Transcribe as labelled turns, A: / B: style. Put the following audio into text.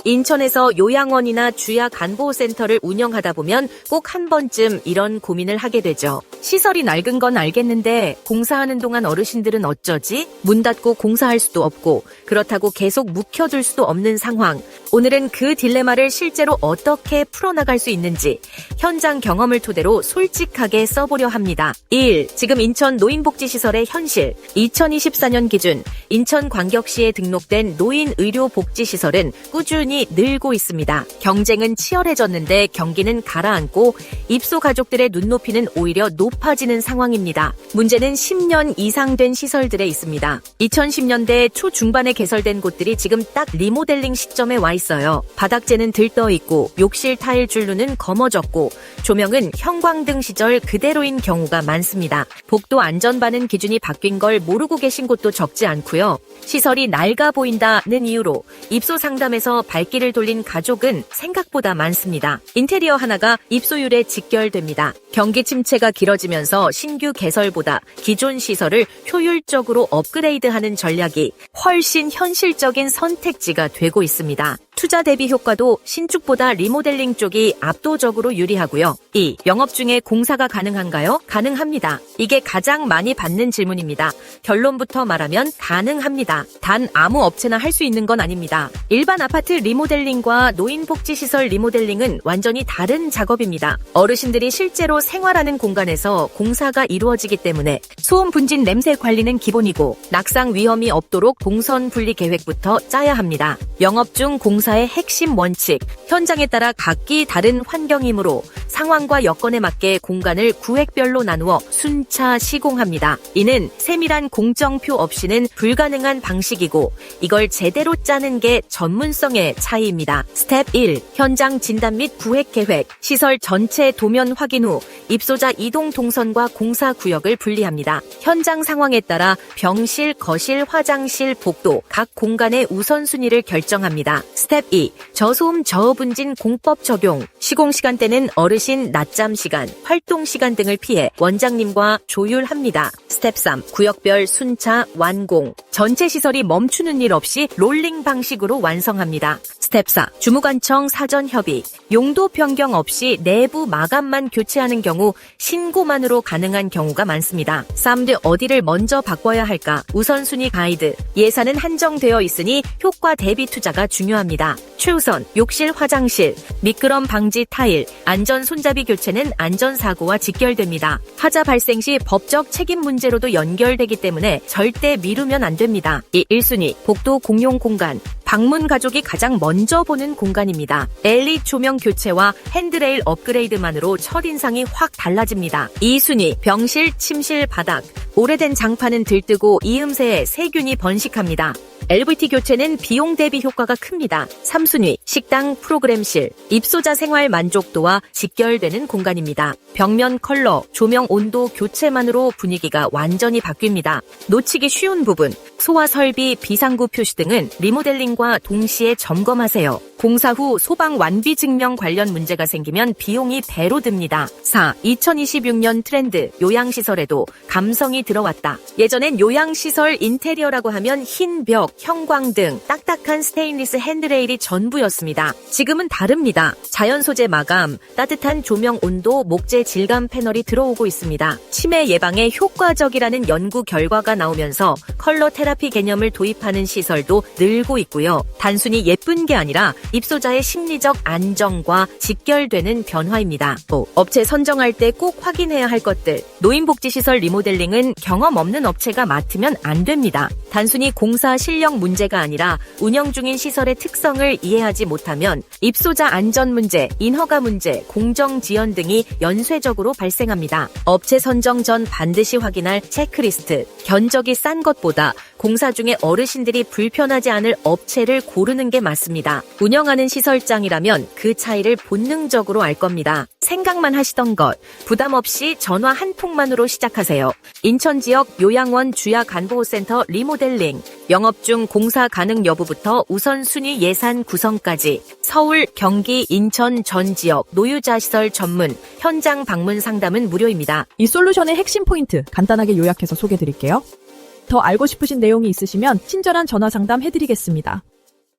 A: 인천에서 요양원이나 주야간보호센터를 운영하다 보면 꼭 한 번쯤 이런 고민을 하게 되죠. 시설이 낡은 건 알겠는데 공사하는 동안 어르신들은 어쩌지? 문 닫고 공사할 수도 없고 그렇다고 계속 묵혀둘 수도 없는 상황. 오늘은 그 딜레마를 실제로 어떻게 풀어나갈 수 있는지 현장 경험을 토대로 솔직하게 써보려 합니다. 1. 지금 인천 노인복지시설의 현실. 2024년 기준 인천광역시에 등록된 노인의료복지시설은 꾸준히 늘고 있습니다. 경쟁은 치열해졌는데 경기는 가라앉고 입소 가족들의 눈높이는 오히려 높아지는 상황입니다. 문제는 10년 이상 된 시설들에 있습니다. 2010년대 초중반에 개설된 곳들이 지금 딱 리모델링 시점에 와 있어요. 바닥재는 들떠 있고 욕실 타일 줄루는 검어졌고 조명은 형광등 시절 그대로인 경우가 많습니다. 복도 안전반응 기준이 바뀐 걸 모르고 계신 곳도 적지 않고요. 시설이 낡아 보인다는 이유로 입소 상담에서 발길을 돌린 가족은 생각보다 많습니다. 인테리어 하나가 입소율에 직결됩니다. 경기 침체가 길어지면서 신규 개설보다 기존 시설을 효율적으로 업그레이드하는 전략이 훨씬 현실적인 선택지가 되고 있습니다. 투자 대비 효과도 신축보다 리모델링 쪽이 압도적으로 유리하고요. 2. 영업 중에 공사가 가능한가요? 가능합니다. 이게 가장 많이 받는 질문입니다. 결론부터 말하면 가능합니다. 단 아무 업체나 할 수 있는 건 아닙니다. 일반 아파트 리모델링과 노인복지시설 리모델링은 완전히 다른 작업입니다. 어르신들이 실제로 생활하는 공간에서 공사가 이루어지기 때문에 소음 분진 냄새 관리는 기본이고 낙상 위험이 없도록 동선 분리 계획부터 짜야 합니다. 영업 중 공사의 핵심 원칙, 현장에 따라 각기 다른 환경이므로 상황과 여건에 맞게 공간을 구획별로 나누어 순차 시공합니다. 이는 세밀한 공정표 없이는 불가능한 방식이고 이걸 제대로 짜는 게 전문성의 차이입니다. 스텝 1. 현장 진단 및 구획 계획. 시설 전체 도면 확인 후 입소자 이동 동선과 공사 구역을 분리합니다. 현장 상황에 따라 병실, 거실, 화장실, 복도 각 공간의 우선순위를 결정합니다. 스텝 2. 저소음 저분진 공법 적용. 시공 시간대는 어르신 낮잠 시간, 활동 시간 등을 피해 원장님과 조율합니다. 스텝 3. 구역별 순차 완공. 전체 시설이 멈추는 일 없이 롤링 방식으로 완성합니다. 스텝 4. 주무관청 사전 협의. 용도 변경 없이 내부 마감만 교체하는 경우 신고만으로 가능한 경우가 많습니다. 사람들 어디를 먼저 바꿔야 할까? 우선순위 가이드. 예산은 한정되어 있으니 효과 대비 투자가 중요합니다. 최우선 욕실 화장실, 미끄럼 방지 타일, 안전 손잡이 교체는 안전사고와 직결됩니다. 하자 발생 시 법적 책임 문제로도 연결되기 때문에 절대 미루면 안 됩니다. 1순위 복도 공용 공간. 방문 가족이 가장 먼저 보는 공간입니다. LED 조명 교체와 핸드레일 업그레이드만으로 첫인상이 확 달라집니다. 2순위 병실, 침실, 바닥. 오래된 장판은 들뜨고 이음새에 세균이 번식합니다. LVT 교체는 비용 대비 효과가 큽니다. 3순위 식당 프로그램실. 입소자 생활 만족도와 직결되는 공간입니다. 벽면 컬러, 조명 온도 교체만으로 분위기가 완전히 바뀝니다. 놓치기 쉬운 부분, 소화 설비, 비상구 표시 등은 리모델링과 동시에 점검하세요. 공사 후 소방 완비 증명 관련 문제가 생기면 비용이 배로 듭니다. 4. 2026년 트렌드, 요양시설에도 감성이 들어왔다. 예전엔 요양시설 인테리어라고 하면 흰 벽, 형광등, 딱딱한 스테인리스 핸드레일이 전부였습니다. 지금은 다릅니다. 자연 소재 마감, 따뜻한 조명 온도, 목재 질감 패널이 들어오고 있습니다. 치매 예방에 효과적이라는 연구 결과가 나오면서 컬러 테라피 개념을 도입하는 시설도 늘고 있고요. 단순히 예쁜 게 아니라 입소자의 심리적 안정과 직결되는 변화입니다. 업체 선정할 때 꼭 확인해야 할 것들. 노인복지시설 리모델링은 경험 없는 업체가 맡으면 안 됩니다. 단순히 공사 실력 문제가 아니라 운영 중인 시설의 특성을 이해하지 못하면 입소자 안전 문제, 인허가 문제, 공정 지연 등이 연쇄적으로 발생합니다. 업체 선정 전 반드시 확인할 체크리스트. 견적이 싼 것보다 공사 중에 어르신들이 불편하지 않을 업체를 고르는 게 맞습니다. 운영하는 시설장이라면 그 차이를 본능적으로 알 겁니다. 생각만 하시던 것, 부담 없이 전화 한 통만으로 시작하세요. 인천 지역 요양원 주야간보호센터 리모델링, 영업 중 공사 가능 여부부터 우선순위 예산 구성까지 서울, 경기, 인천 전 지역 노유자 시설 전문 현장 방문 상담은 무료입니다.
B: 이 솔루션의 핵심 포인트 간단하게 요약해서 소개해드릴게요. 더 알고 싶으신 내용이 있으시면 친절한 전화 상담 해드리겠습니다.